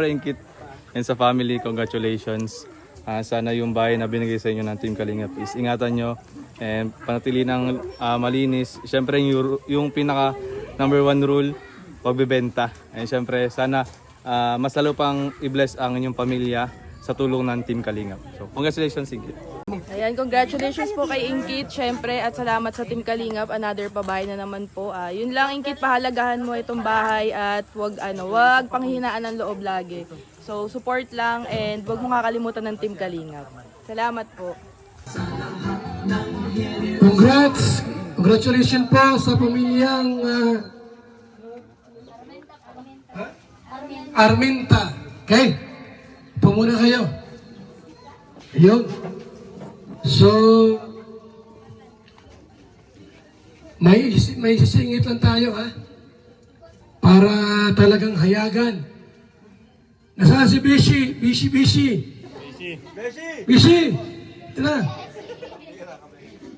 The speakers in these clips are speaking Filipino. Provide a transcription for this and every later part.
syempre Inkit and sa family, congratulations. Sana yung bahay na binigay sa inyo ng Team Kalingap is ingatan nyo and panatili ng malinis. Syempre yung pinaka number 1 rule, pagbebenta. And syempre sana mas lalo pang i-bless ang inyong pamilya sa tulong ng Team Kalingap. So congratulations Inkit. Ayan, congratulations po kay Inkit, syempre, at salamat sa Team Kalingap. Another pabahay na naman po. Yun lang, Inkit, pahalagahan mo itong bahay at wag panghihinaan ng loob lagi. So, support lang and wag mo kakalimutan ng Team Kalingap. Salamat po. Congratulations po sa pamilyang Arminta. Okay? Pumuna kayo. Yun. So, may sisingit lang tayo ha. Para talagang hayagan. Nasaan si Bishi? Bishi! Ito na.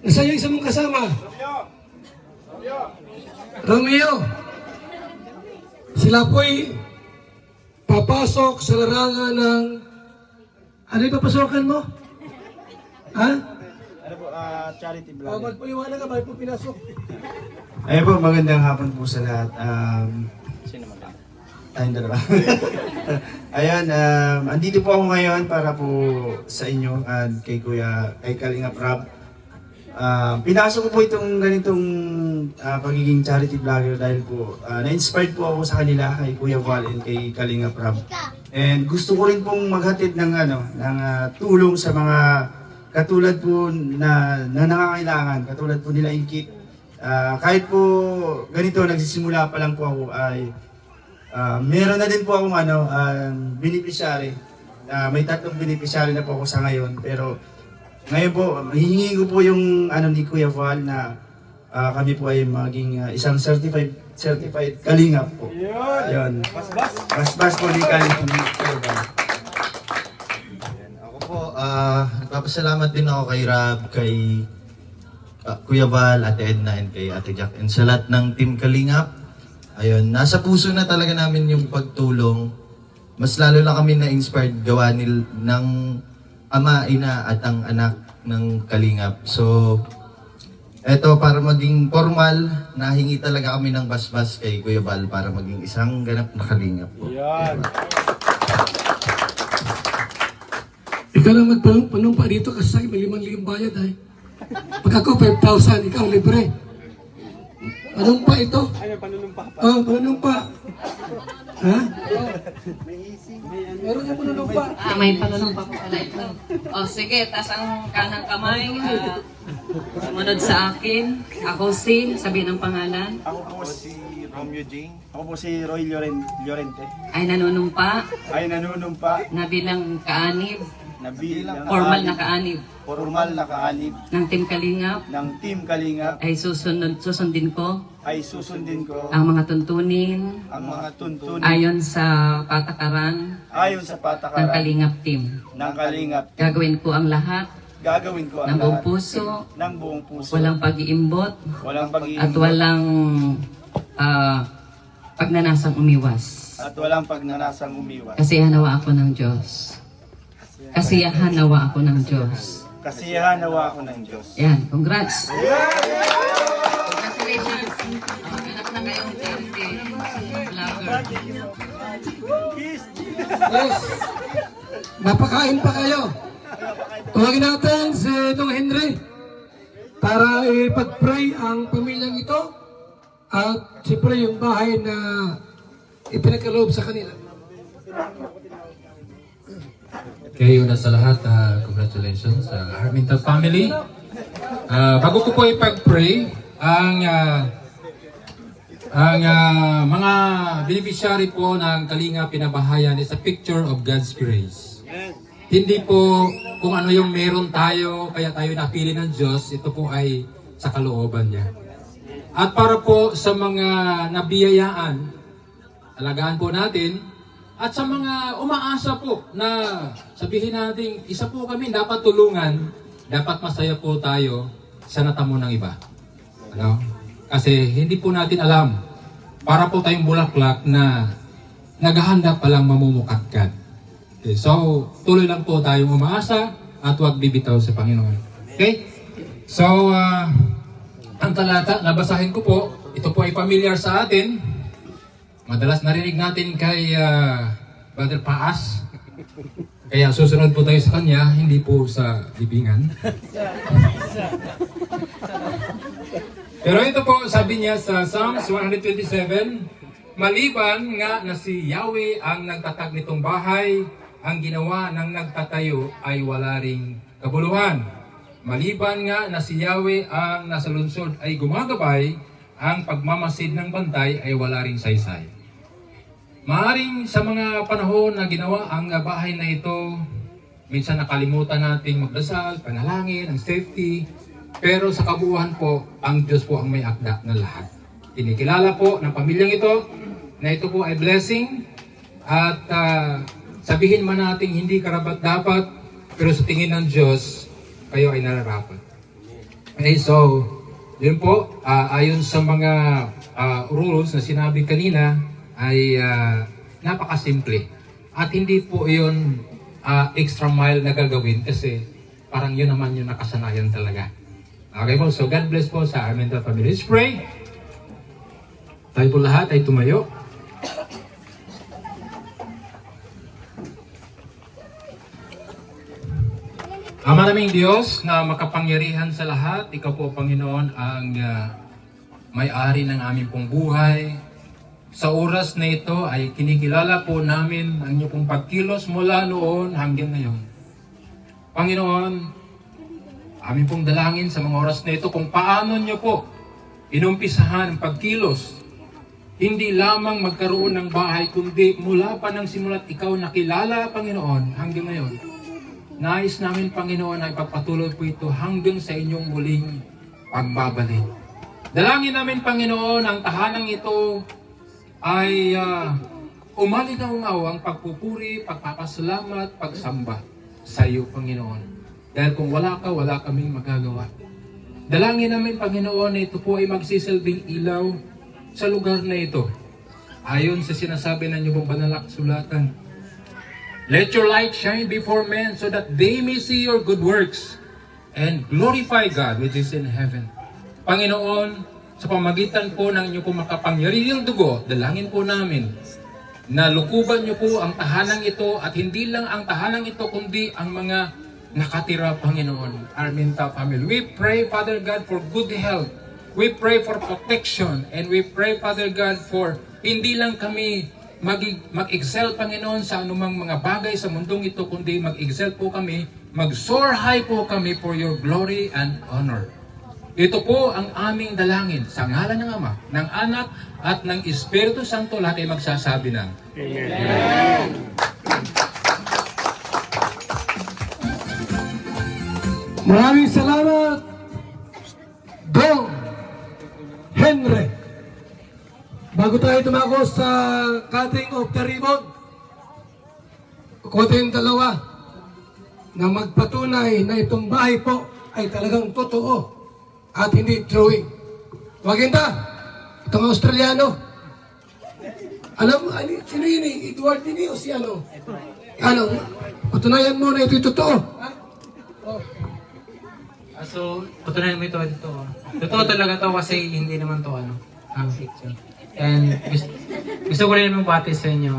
Nasaan yung isa mong kasama? Romeo. Sila po'y papasok sa larangan ng... Ano yung papasokan mo? Ha? Ano po, charity vlog. Magpaliwanag ka, bakit po pinasok? Ayun po, magandang hapon po sa lahat. Sino maganda? Tayong dalawa. Ayun, andito po ako ngayon para po sa inyo at kay Kalingap Rob. Pinasok ko po itong ganitong pagiging charity vlogger dahil po na-inspired po ako sa kanila kay Kuya Val and kay Kalingap Rob. And gusto ko rin pong maghatid ng tulong sa mga katulad po na nangangailangan, katulad po nila Inkit. Kahit po ganito, nagsisimula pa lang po ako ay meron na din po akong beneficiary. May 3 beneficiary na po ako sa ngayon. Pero ngayon po, hihingi ko po yung ni Kuya Val na kami po ay maging isang certified Kalingap po. Yun. Basbas po ni Kalingap. Nagpapasalamat din ako kay Rab, kay Kuya Val, Ate Edna, and kay Ate Jack, and sa lahat ng Team Kalingap. Ayun, nasa puso na talaga namin yung pagtulong. Mas lalo na kami na-inspired gawa ng ama, ina, at ang anak ng Kalingap. So, eto, para maging formal, nahingi talaga kami ng basbas kay Kuya Val para maging isang ganap na Kalingap po. Yan. Ikaw lang magpanumpa dito kasi sa akin may 5,000 bayad ay. Pag ako 5,000, ikaw libre. Panumpa ito? Ano, panunumpa pa? Oo, panumpa. Ha? Meron yung panumpa. May panunong pa po pala ito. O sige, taas ang kanang kamay. Sumunod sa akin. Ako sabihin ang pangalan. Ako po si Romeo Jing. Ako po si Roy Llorente. Ay nanunumpa Ay nanunumpa na bilang kaanib, na bilang formal na kaanib formal na kaanib ng Team Kalingap. ng Team Kalingap Ay susundin ko ay susundin ko ang mga tuntunin ang mga tuntunin ayon sa patakaran ayon sa ng patakaran Kalingap Team. ng Kalingap. Gagawin ko ang lahat Gagawin ko ng ang buong lahat puso, ng buong puso. walang pag-iimbot Walang at pag-iimbot walang pagnanasang umiwas. at walang pagnanasang umiwas. Kasiyahan nawa ako ng Diyos. Kasiyahan nawa ako ng Diyos. Kasiyahan nawa ako ng Diyos. Yan, congrats! Congratulations! Ganap na kayong charity vlogger. Yes. Napakain pa kayo. Tawagin natin si Dong Henry para ipag-pray ang pamilyang ito at siyempre yung bahay na ipinagkaloob sa kanila. Okay, una sa lahat, congratulations sa Arminta family. Bago ko po ipag-pray, ang mga beneficiary po ng Kalinga Pinabahayan is a picture of God's grace. Hindi po kung ano yung meron tayo, kaya tayo napili ng Diyos, ito po ay sa kalooban niya. At para po sa mga nabiyayaan, alagaan po natin. At sa mga umaasa po na sabihin natin, isa po kami, dapat tulungan, dapat masaya po tayo sa natamo ng iba. Ano? Kasi hindi po natin alam, para po tayong bulaklak na naghahanda palang mamumukadkad. Okay, so tuloy lang po tayong umaasa at huwag bibitaw sa Panginoon. Okay? So, ang talata, nabasahin ko po, ito po ay familiar sa atin. Madalas narinig natin kay Brother Paas. Kaya susunod po tayo sa kanya, hindi po sa libingan. Pero ito po, sabi niya sa Psalms 127, maliban nga na si Yahweh ang nagtatag nitong bahay, ang ginawa ng nagtatayo ay wala ring kabuluhan. Maliban nga na si Yahweh ang nasa lungsod ay gumagabay, ang pagmamasid ng bantay ay wala ring saysay. Maaring sa mga panahon na ginawa ang bahay na ito, minsan nakalimutan nating magdasal, panalangin, ang safety, pero sa kabuuan po, ang Diyos po ang may akda na lahat. Kinikilala po ng pamilyang ito na ito po ay blessing at sabihin man natin hindi karapat-dapat, pero sa tingin ng Diyos, kayo ay nararapat. Okay, so, yun po, ayon sa mga rules na sinabi kanina, ay napakasimple. At hindi po yun extra mile na gagawin kasi parang yun naman yung nakasanayan talaga. Okay po, so God bless po sa Armenta family. Let's pray. Tayo po lahat ay tumayo. Ama naming Diyos na makapangyarihan sa lahat, Ikaw po, Panginoon, ang may-ari ng aming pong buhay. Sa oras na ito ay kinikilala po namin ang inyong pong pagkilos mula noon hanggang ngayon. Panginoon, aming pong dalangin sa mga oras na ito kung paano niyo po inumpisahan ang pagkilos. Hindi lamang magkaroon ng bahay, kundi mula pa ng simulat ikaw nakilala, Panginoon, hanggang ngayon. Nais namin, Panginoon, ay pagpatuloy po ito hanggang sa inyong muling pagbabalik. Dalangin namin, Panginoon, ang tahanang ito ay umalinaw ang pagpupuri, pagpapasalamat, pagsamba sa iyo, Panginoon. Dahil kung wala ka, wala kaming magagawa. Dalangin namin, Panginoon, na ito po ay magsisilbing ilaw sa lugar na ito. Ayon sa sinasabi ng inyong banal na kasulatan, let your light shine before men so that they may see your good works and glorify God which is in heaven. Panginoon, sa pamagitan po ng inyong pong makapangyarihang dugo, dalangin po namin na lukuban niyo po ang tahanang ito at hindi lang ang tahanang ito kundi ang mga nakatira, Panginoon. Armenta family. We pray, Father God, for good health. We pray for protection and we pray, Father God, for hindi lang kami mag-excel, Panginoon, sa anumang mga bagay sa mundong ito, kundi mag-excel po kami, mag-soar high po kami for your glory and honor. Ito po ang aming dalangin sa ngalan ng Ama, ng Anak, at ng Espiritu Santo. Lahat ay magsasabi ng Amen. Maraming salamat, Dong Henry. Bago tayo tumako sa cutting of the ribbon, kukuha tayong dalawa na magpatunay na itong bahay po ay talagang totoo at hindi drawing. Maganda, itong Australiano. Alam mo, sino yun eh? Edward din o si ano? Ano, patunayan mo na ito'y totoo. Ha? Oh. So, patunayan mo ito. Totoo talaga to kasi hindi naman to ang fiction. And gusto ko rin magbati sa inyo.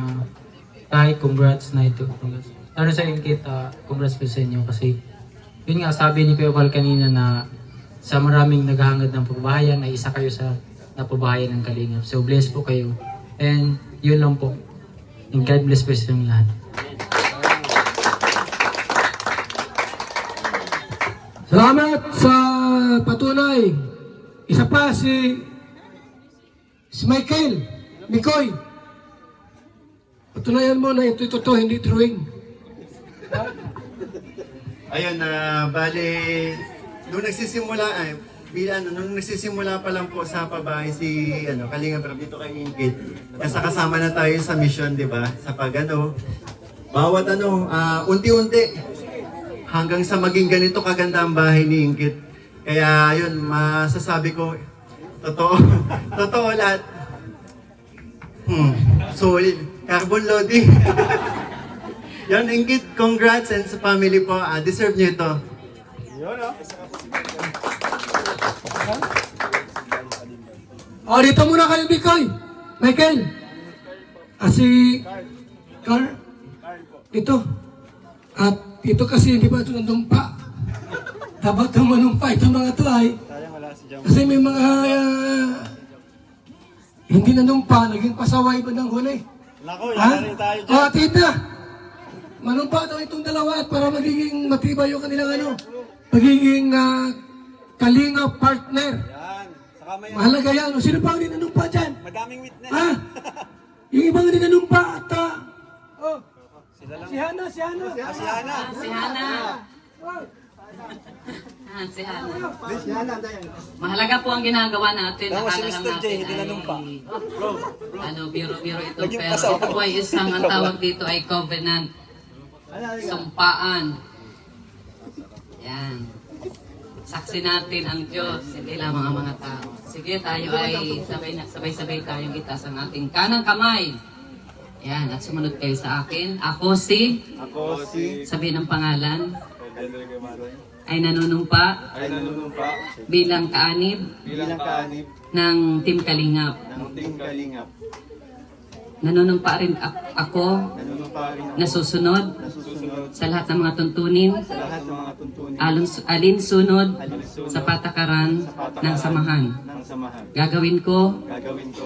Tay, congrats na ito. Congrats. Lalo sa Inkit, congrats po sa inyo kasi yun nga, sabi ni Kuya Val kanina na sa maraming naghahangad ng pabahayan ay isa kayo sa napabahayan ng Kalingap. So, bless po kayo. And yun lang po. And God bless po sa inyong lahat. Salamat sa patunay. Isa pa si Michael Mikoy. Patunayan mo na ito totoo, hindi drawing. Ayun, bale, nung nagsisimula pa lang po sa pabahay si Kalingap Rab dito kay Inkit. Kasi kasama na tayo sa mission, di ba? Sa bawat unti-unti hanggang sa maging ganito kaganda ang bahay ni Inkit. Kaya yun, masasabi ko, totoo, totoo lahat. Solid. carbon loading. Yan, Ingkit, congrats and sa family po. Deserve nyo ito. Dito muna kayo, Bikoy. Michael. Si Carl. Ito. At ito kasi hindi ba ito nandumpa? Dapat ito manumpa. Ito mga ito ay. Kasi may mga hindi nandumpa. Naging pasaway ba ng huli? Ha? Tita. Manumpa daw itong dalawa para magiging matibay yung kanilang magiging kalinga partner. Mahalaga yan. Sino pa ang ninanumpa dyan? Madaming witness. Ha? Yung ibang ninanumpa at si Hana. Si Hana. Si Hana. Mahalaga po ang ginagawa natin. Akala lang natin ay biro-biro ito. Pero ito po ay isang, ang tawag dito ay covenant. Sumpaan. Yan. Saksi natin ang Diyos, hindi lamang ang mga tao. Sige, tayo ay sabay-sabay tayong itaas ang ating kanang kamay. Yan, at sumunod kayo sa akin. Ako si sabihin ng pangalan, ay nanunumpa bilang kaanib ng Team Kalingap. Nanunumpa rin ako na susunod sa lahat ng mga tuntunin, alinsunod sa patakaran ng samahan. Gagawin ko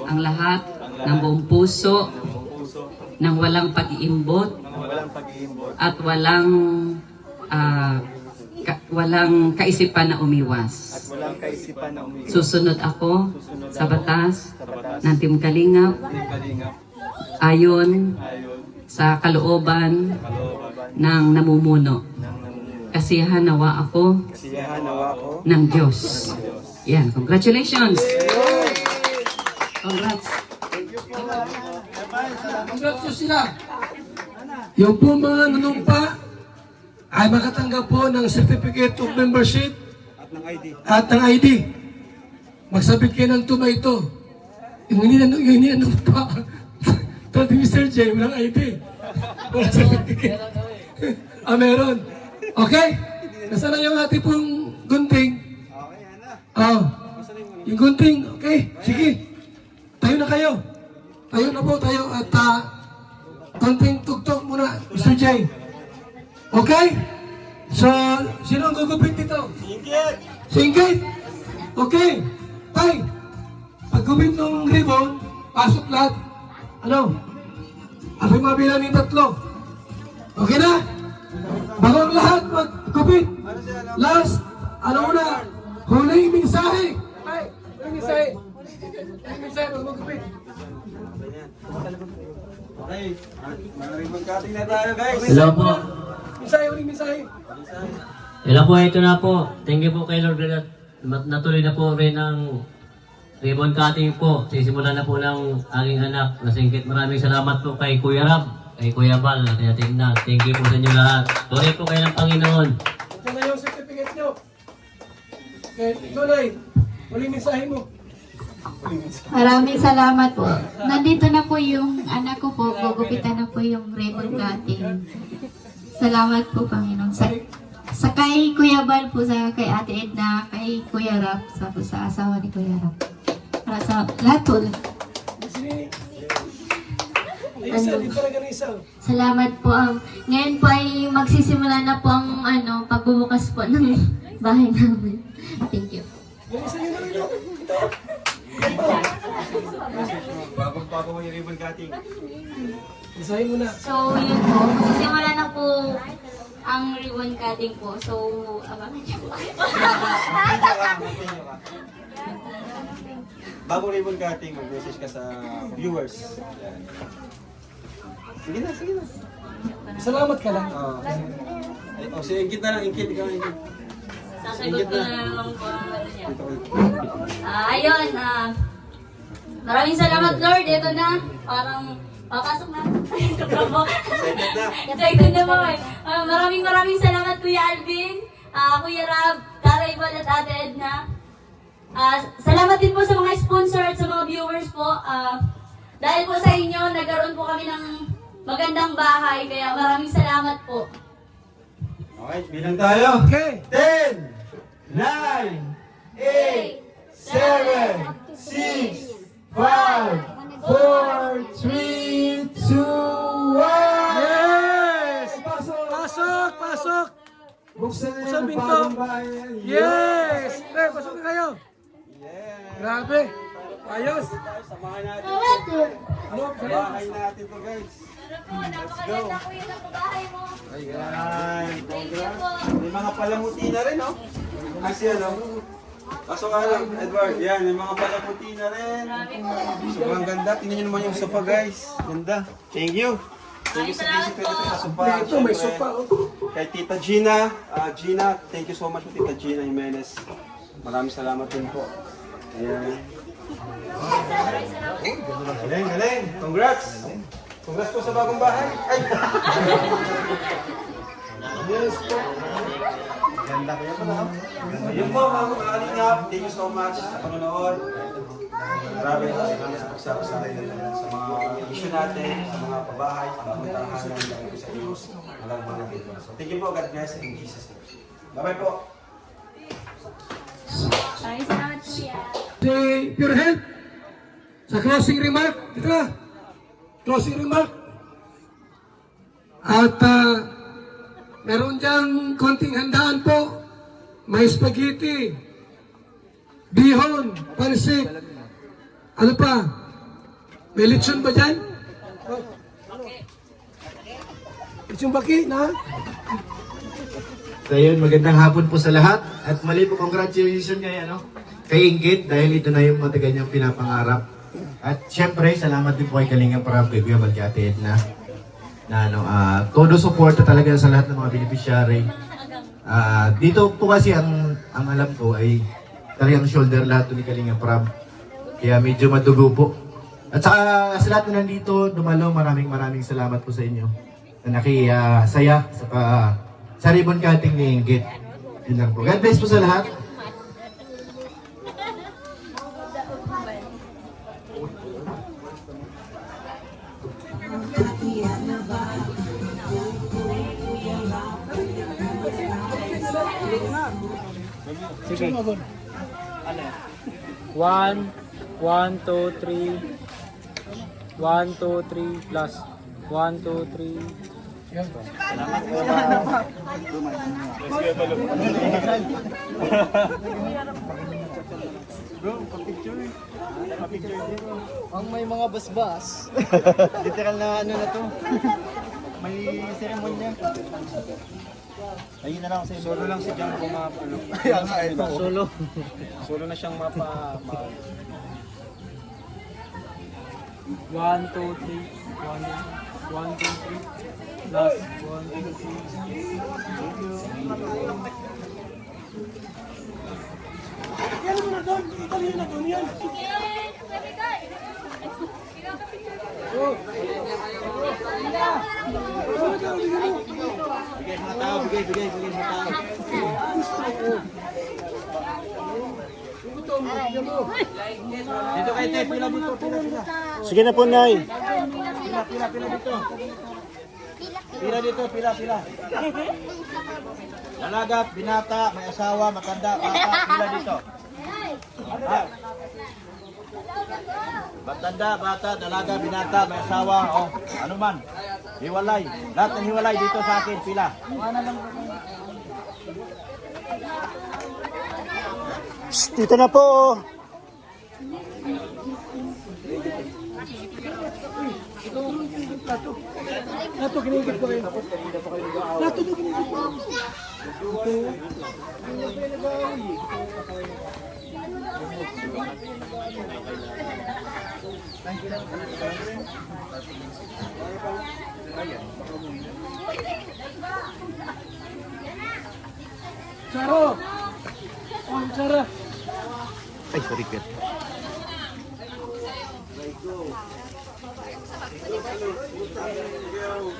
ang lahat ng buong puso, ng walang pag-iimbot at walang kaisipan na umiwas. Susunod ako sa batas ng Team Kalingap ayon sa kalooban ng namumuno. Kasiyahan nawa ako ng Diyos. Yan, congratulations! Congrats! Congrats nyo sila. Yung po mga nanumpa ay makatanggap po ng Certificate of Membership at ng ID. Magsabit kayo ng tomato. Yung hindi nanumpa, ito Mr. J, walang ID. Walang certificate. Meron. Okay? Nasaan na yung ating pong gunting? Yung gunting, okay? Sige. Tayo na kayo. Tayo na po tayo at konting tugtog muna, Mr. J. Okay? So, sino ang gugupit dito? Si Ingkit. Okay. Tay, paggupit ng ribbon, pasok lahat. Ako'y mabilang ng 3. Okay na? Bago ang lahat maggupit. Last, muna? Huling mensahe. Ay, huling mensahe. Huling mensahe pag maggupit. Hello po. Huling mensahe. Hello po, ito na po. Thank you po kay Lord at natuloy na po rin ang ribbon cutting po. Sisimulan na po ng aking anak na Ingkit. Maraming salamat po kay Kuya Rab, kay Kuya Val, at kay Tingna. Thank you po sa inyo lahat. Tuloy po kayo ng Panginoon. Ito na yung certificate nyo. Okay, ikaw na huling mensahe mo. Maraming salamat po. Nandito na po yung anak ko po. Gugupitan na po yung ribbon cutting. Salamat po, Panginoon. Sa kay Kuya Bal po, sa kay Ate Edna, kay Kuya Rap, sa asawa ni Kuya Rap. Para sa lahat po. Salamat po. Ngayon po ay magsisimula na po ang pagbubukas po ng bahay namin. Thank you. Bago mo yung ribbon cutting. Isahin mo na. So, yun po. Magsisimula na po ang ribbon cutting po. So, abangan niyo po. Bago ribbon cutting, mag-message ka sa viewers. Yan. Sige na. Salamat ka lang. Si Ingkit na lang, Ingkit. Ikaw, Ingkit. Sasagot ko na lang po ang niya. Ayun, maraming salamat, Lord. Ito na. Parang papasok na. Excited na po eh. Maraming salamat, Kuya Alvin, Kuya Rab, Tara Ibon at Ate Edna. Salamat din po sa mga sponsor at sa mga viewers po. Dahil po sa inyo, nagkaroon po kami ng magandang bahay, kaya maraming salamat po. Okay, bilang tayo. Okay. 10, 9, 8, 7, 6, 5, 4, 3, 2, 1. Yes! Pasok! Pasok! Buksan na Buksan yung pinto. bagong bahay yan. Yes! Pre, pasok na kayo! Grabe! Ayos! Samahan natin. Ano? Bahay natin to, guys. Napakaganda po yun ang bahay mo. Ayan. Thank you po. May mga palamuti na rin, oh. Kasi ano, pasok ka lang, Edward. Yan, may mga palamuti na rin. Sobrang ganda. Tingnan nyo naman yung sofa, guys. Ganda. Thank you. Thank you sa visit sa sofa. Ito, may Siyempre, sofa. Kay Tita Gina. Gina, thank you so much po, Tita Gina Jimenez. Maraming salamat din po. Ayan. Galing, galing. Congrats. Congrats po sa bagong bahay. Ay! Yes po. Ganda kayo pala. Yun po, mga kalingap. Thank you so much sa panonood. Maraming salamat sa pagsama sa akin sa mga issue natin, sa mga pabahay, sa mga tahanan ng sa iyo. Maraming so, thank you po. God bless in Jesus' name. Bye-bye po. Maraming salamat po yan. Si Pure Health, sa closing remark, dito na. Closing remark. At meron diyang konting handaan po. May spaghetti, bihon, pansit. Ano pa? May lechon ba dyan? Lechon baki na? So yun, magandang hapon po sa lahat. At mali po, congratulations kay Ingrid dahil ito na yung matagal niyang pinapangarap. At syempre, salamat din po kay Kalingap Rab, kay Kuya Magkate na todo suporta talaga sa lahat ng mga beneficiary. Dito po kasi ang alam ko ay talagang shoulder lahat ni Kalingap Rab. Kaya medyo madugo po. At saka sa lahat na nandito, dumalo, maraming salamat po sa inyo. Na nakisaya sa ribbon cutting ni Ingrid. Yun lang po. God bless po sa lahat. Sige. 1, 1, 2, 3. 1, 2, 3 plus. 1, 2, 3. Ang may mga basbas. Literal na ano na to. May seremonya. Ayun na lang sa solo lang si Jam kung mapalo. Kaya nga ito. Solo. Solo na siyang 1, 2, 3. 1, 2, 3. Plus. 1, 2, 3. Yan mo na doon. Itali na doon yan. Bigay mga tao. Dito kay Ted, pila dito, pila. Sige na po, Nay. Pila dito. Pila. Dalaga, binata, may asawa, matanda, bata, pila dito. Matanda, bata, dalaga, binata, may asawa, ano man. Hiwalay. Lahat ng hiwalay dito sa akin, pila. Dito na po. Lato, kinigit ko kayo. Lato, kinigit ko. Charo! Oh, Charo! Ay, sorry, Pet.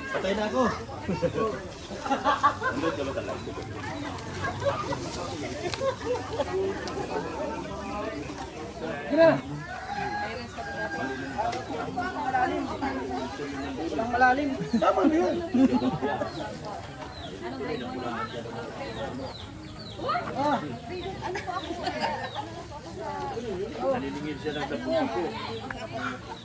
Patay na ako. Naniningil siya ng 10,000.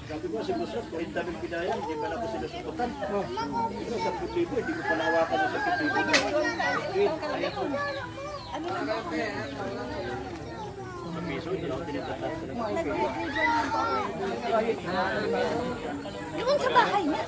Sabi ko, si Boss Rob, kahit daming pinayang, hindi ba na ako sila subukan? Ito, 10,000, hindi ko palawakan ng 10,000. Ang piso, hindi ako tinatatas sa Yung sa bahay niya.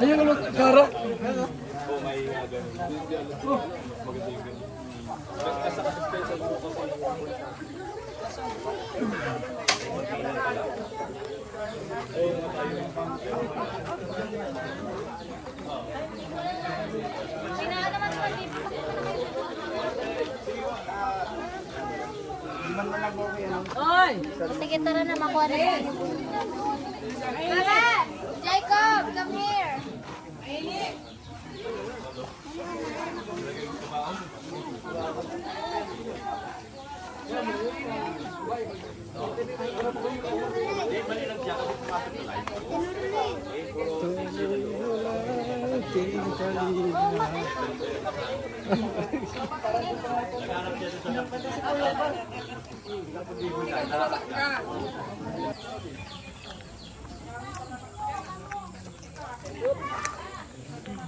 Ayun naman, Kara. Sige, tara na, makuha na tayo. Tara! Jacob, come here!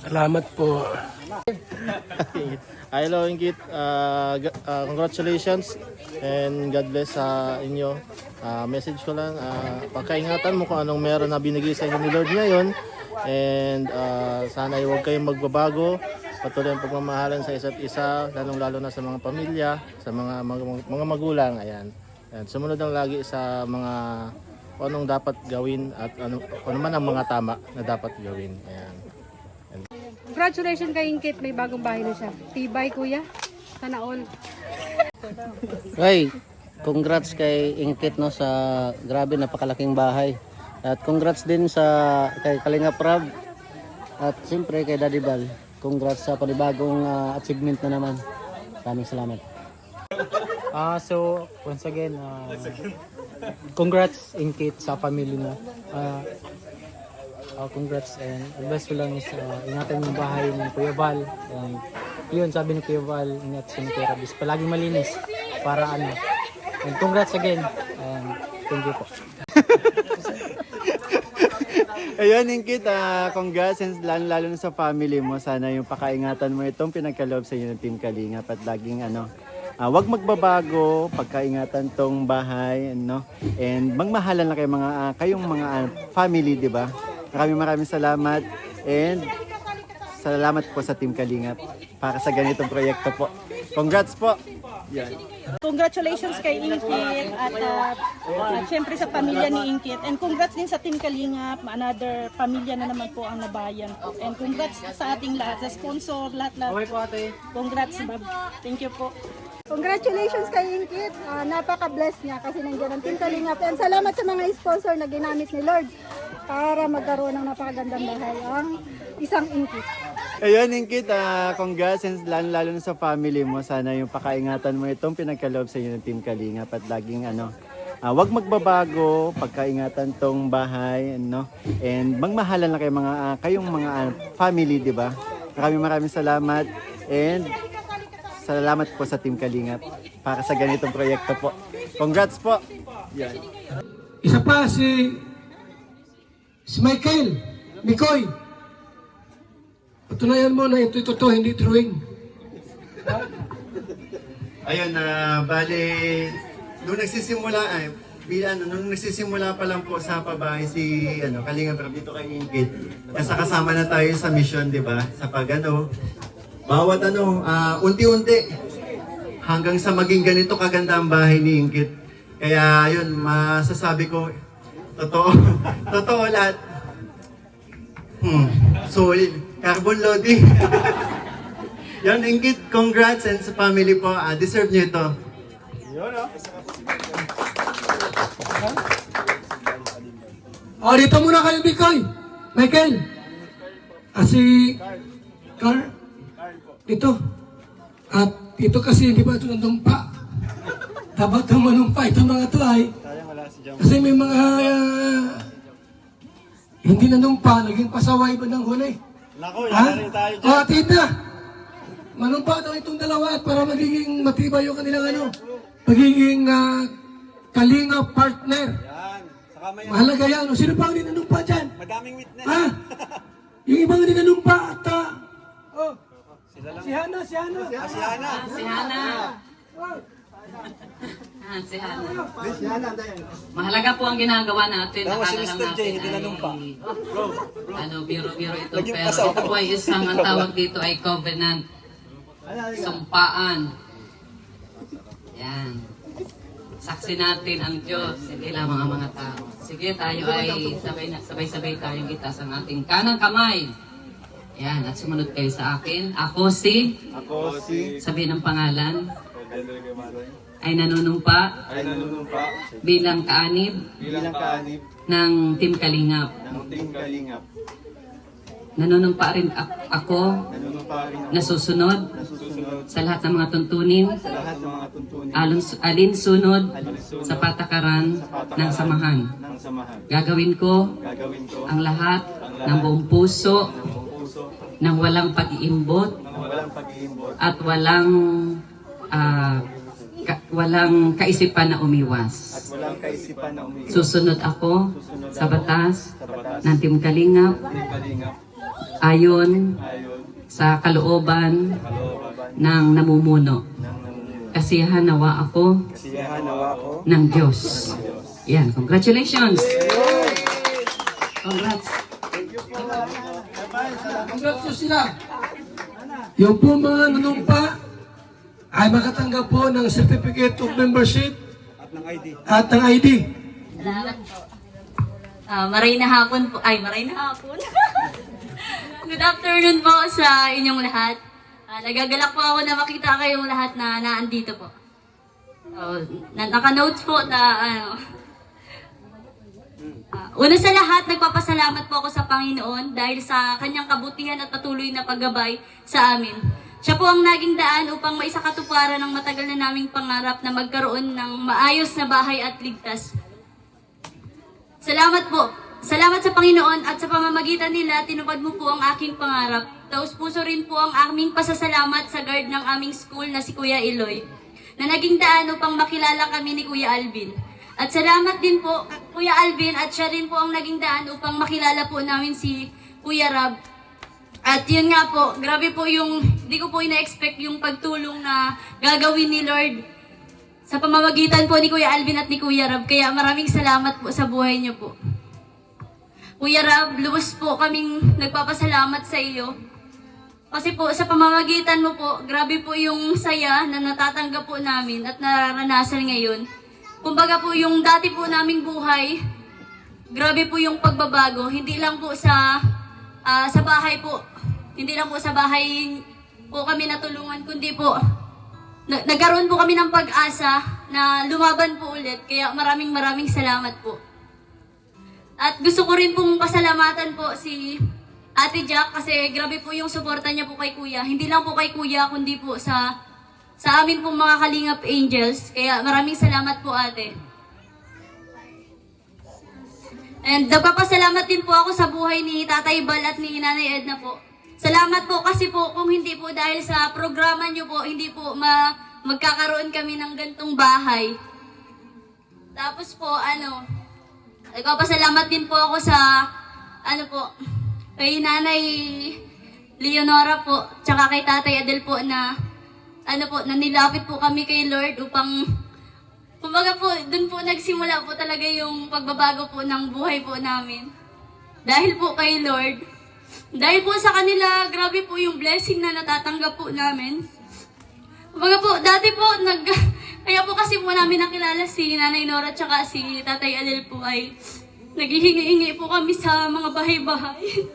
Salamat po. Hello, Ingkit. Congratulations and God bless sa inyo. Message ko lang, pagkaingatan mo kung anong meron na binigay sa inyo ni Lord ngayon. And sana huwag kayong magbabago. Patuloy ang pagmamahalan sa isa't isa, lalong-lalo na sa mga pamilya, sa mga magulang. Ayan. And sumunod lang lagi sa mga kung anong dapat gawin at ano man ang mga tama na dapat gawin. Ayan. Congratulations kay Ingkit, may bagong bahay na siya. Tibay, kuya. Sana all. Hey, congrats kay Ingkit no sa grabe napakalaking bahay. At congrats din sa kay Kalinga Prab. At siyempre kay Daddy Bal. Congrats sa panibagong achievement na naman. Maraming salamat. So, once again, congrats Ingkit sa family mo. Congrats and advice ko lang is ingatan yung bahay ni Kuya Val. And yun, sabi ni Kuya Val, ingat siya ni Kuya Rabis. Palaging malinis para ano. And congrats again. And thank you po. Ayun, Ingkit, congrats and lalo na sa family mo. Sana yung pakaingatan mo itong pinagkaloob sa inyo ng Team Kalingap at laging wag magbabago, pagkaingatan tong bahay, no? And magmahalan lang kayong mga family, di ba? Maraming salamat and salamat po sa Team Kalingap para sa ganitong proyekto po. Congrats po! Yan. Congratulations kay Ingkit at syempre sa pamilya ni Ingkit. And congrats din sa Team Kalingap, another pamilya na naman po ang nabayan po. And congrats sa ating lahat, sa sponsor, lahat-lahat. Okay po ate. Congrats, Bob. Thank you po. Congratulations kay Ingkit. Napaka-bless niya kasi nandiyan ang Team Kalingap. And salamat sa mga sponsor na ginamit ni Lord para magkaroon ng napakagandang bahay ang isang Ingkit. Ayun, Ingkit, congrats and lalo na sa family mo. Sana yung pakaingatan mo itong pinagkaloob sa inyo ng Team Kalingap at laging wag magbabago, pagkaingatan tong bahay, no? And magmahalan lang kayong mga family, di ba? Maraming salamat and salamat po sa Team Kalingap para sa ganitong proyekto po. Congrats po! Yan. Isa pa si Michael, Mikoy. Patunayan mo na ito totoo, hindi drawing. Ayun, bale, nung nagsisimula pa lang po sa pabahay si Kalinga Prab dito kay Ingkit. Kasama na tayo sa mission, di ba? Sa bawat unti-unti hanggang sa maging ganito kaganda ang bahay ni Ingkit. Kaya ayun, masasabi ko, totoo lahat. Solid. Carbon loading. Yan, Ingkit, congrats and sa family po, deserve nyo ito. O, dito muna kayo, Bikoy. Michael. Si Carl. Dito. At ito kasi, di ba ito nandumpa? Dapat itong manumpa. Itong mga ito ay. Kasi may mga hindi nandumpa, naging pasaway ba ng huli? Ha? O, tita. Manumpa daw itong dalawa para magiging matibay yung kanilang magiging kalinga partner. Mahalaga yan. O, sino pa ang ninanumpa dyan? Madaming witness. Ha? Yung ibang ninanumpa at si Hana. Si Hana. Mahalaga po ang ginagawa natin. Akala lang natin ay biro-biro ito. Pero ito po ay isang, ang tawag dito ay covenant. Sumpaan. Yan. Saksi natin ang Diyos, hindi lamang ang mga tao. Sige, tayo ay sabay-sabay tayong itas ang ating kanang kamay. Yan, at sumunod kayo sa akin. Ako si sabihin ng pangalan, ay nanunumpa bilang kaanib ng Team Kalingap. Nanunumpa rin ako na susunod sa lahat ng mga tuntunin, alinsunod sa patakaran ng samahan. Gagawin ko ang lahat ng buong puso, ng walang pag-iimbot at walang kaisipan na umiwas. Susunod ako sa batas ng Team Kalingap ayon sa kalooban ng namumuno. Kasiyahan nawa ako ng Diyos. Yan, congratulations! Congrats! Congrats sila. Yung po mga nanumpa ay makatanggap po ng Certificate of Membership at ng ID. Salamat po. Maray na hapon po. Maray na hapon. Good afternoon po sa inyong lahat. Nagagalak po ako na makita kayong lahat na naandito po. Naka-notes po na una sa lahat, nagpapasalamat po ako sa Panginoon dahil sa kanyang kabutihan at patuloy na paggabay sa amin. Siya po ang naging daan upang maisakatuparan ng matagal na naming pangarap na magkaroon ng maayos na bahay at ligtas. Salamat po. Salamat sa Panginoon at sa pamamagitan nila, tinupad mo po ang aking pangarap. Taus-puso rin po ang aming pasasalamat sa guard ng aming school na si Kuya Eloy, na naging daan upang makilala kami ni Kuya Alvin. At salamat din po, Kuya Alvin, at siya rin po ang naging daan upang makilala po namin si Kuya Rab. At yun nga po, grabe po yung, hindi ko po ina-expect yung pagtulong na gagawin ni Lord sa pamamagitan po ni Kuya Alvin at ni Kuya Rab. Kaya maraming salamat po sa buhay niyo po. Kuya Rab, lubos po kaming nagpapasalamat sa iyo. Kasi po sa pamamagitan mo po, grabe po yung saya na natatanggap po namin at nararanasan ngayon. Kumbaga po yung dati po naming buhay, grabe po yung pagbabago. Hindi lang po sa bahay po, hindi lang po sa bahay po kami natulungan, kundi po nagkaroon po kami ng pag-asa na lumaban po ulit. Kaya maraming salamat po. At gusto ko rin pong pasalamatan po si Ate Jack kasi grabe po yung suporta niya po kay Kuya. Hindi lang po kay Kuya, kundi po sa amin pong mga Kalingap Angels. Kaya maraming salamat po, Ate. And nagpapasalamat din po ako sa buhay ni Tatay Bal at ni Nanay Edna po. Salamat po kasi po kung hindi po dahil sa programa niyo po, hindi po magkakaroon kami ng gantong bahay. Tapos po, nagpapasalamat din po ako sa, kay Nanay Leonora po, tsaka kay Tatay Adel po na, na nilapit po kami kay Lord upang, kumbaga po, dun po nagsimula po talaga yung pagbabago po ng buhay po namin. Dahil po kay Lord, dahil po sa kanila, grabe po yung blessing na natatanggap po namin. Kumbaga po, dati po, kaya po kasi po namin nakilala si Nanay Nora tsaka si Tatay Alel po ay naghihingi-hingi po kami sa mga bahay-bahay.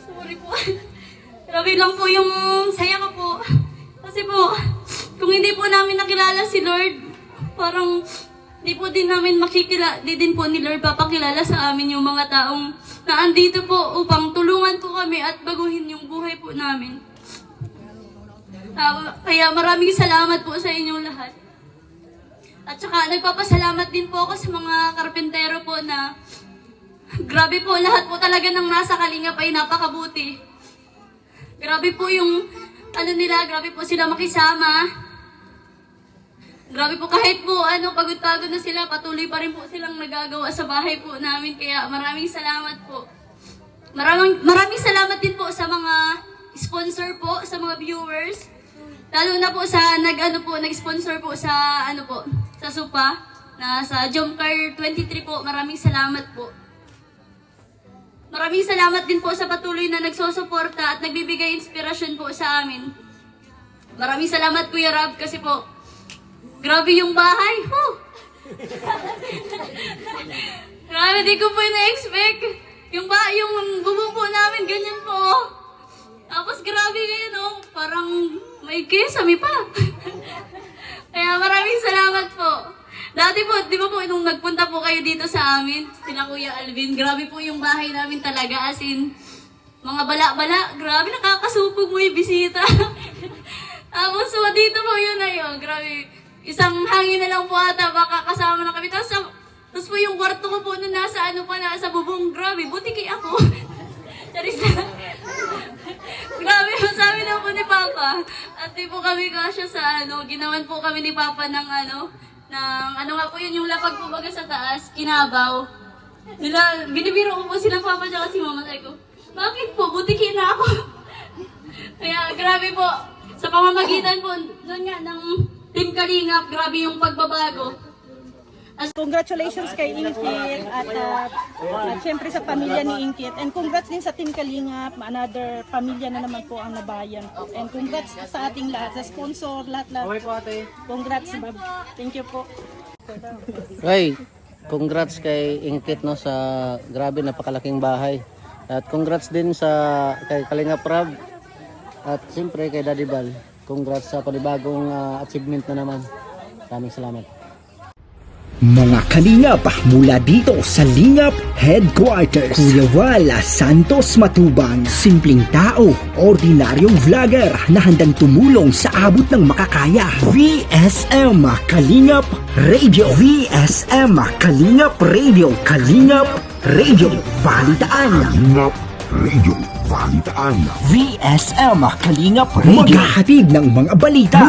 Sorry po. Grabe lang po yung saya ko po. Kasi po, kung hindi po namin nakilala si Lord, parang di po din namin di din po ni Lord papakilala sa amin yung mga taong na andito po upang tulungan po kami at baguhin yung buhay po namin. Kaya maraming salamat po sa inyong lahat. At saka nagpapasalamat din po ako sa mga karpentero po na grabe po, lahat po talaga ng nasa Kalingap ay napakabuti. Grabe po yung nila, grabe po sila makisama. Grabe po kahit po pagod-pagod na sila, patuloy pa rin po silang nagagawa sa bahay po namin. Kaya maraming salamat po. Maraming salamat din po sa mga sponsor po, sa mga viewers. Lalo na po sa nag-sponsor po sa sa SUPA na sa Jomcar 23 po. Maraming salamat po. Maraming salamat din po sa patuloy na nagsusuporta at nagbibigay inspirasyon po sa amin. Maraming salamat Kuya Rab kasi po grabe yung bahay. Grabe, di ko po na-expect. Yung bubong po namin ganyan po. Tapos grabe ngayon parang may kesame pa. Kaya maraming salamat po. Dati po, di ba po, nung nagpunta po kayo dito sa amin, sila Kuya Alvin, grabe po yung bahay namin talaga, as in, mga bala-bala, grabe, nakakasupog mo yung bisita. Tapos so, dito po yun na yun, grabe, isang hangin na lang po ata, baka kasama na kami. Tapos po yung kwarto ko po na nasa nasa bubong, grabe, butiki ako. Charis na. Grabe, sabi na po ni Papa. At di po kami kasya sa ginawan po kami ni Papa ng nga po yun, yung lapag po baga sa taas, kinabaw. Binibiro ko po sila Papa tsaka si Mama. Sabi ko, bakit po? Butiki na ako. Kaya grabe po, sa pamamagitan po doon nga ng Team Kalingap, grabe yung pagbabago. Congratulations kay Inkit at syempre sa pamilya ni Inkit. And congrats din sa Team Kalingap, another pamilya na naman po ang nabayan po. And congrats sa ating lahat, sa sponsor, lahat-lahat. Okay po ate. Congrats, Bob. Thank you po. Hey, congrats kay Inkit sa grabe napakalaking bahay. At congrats din kay Kalingap Rab. At siyempre kay Daddy Bal. Congrats sa panibagong achievement na naman. Maraming salamat. Mga Kalingap mula dito sa Lingap Headquarters, Kuya Val Santos Matubang, simpleng tao, ordinaryong vlogger na handang tumulong sa abot ng makakaya. VSM Kalingap Radio, VSM Kalingap Radio, Kalingap Radio, Balitaan. Kalingap Radio, Balitaan. VSM Kalingap Radio, maghahatid ng mga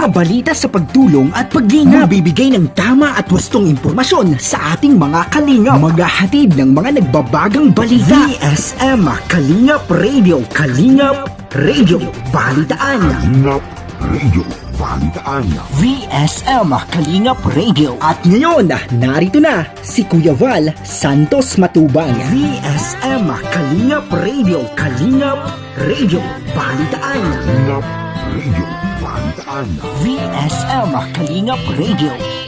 balita sa pagtulong at paglingap, magbibigay ng tama at wastong impormasyon sa ating mga kalingap, maghahatid ng mga nagbabagang balita. VSM Kalingap Radio, Kalingap Radio, Balitaan. Kalingap Radio, Balitaan. VSM Kalingap Radio. At ngayon, narito na si Kuya Val Santos Matubang. VSM Kalingap Radio, Kalingap Radio, Balitaan. Kalingap Radio, Balitaan. VSM Kalingap Radio.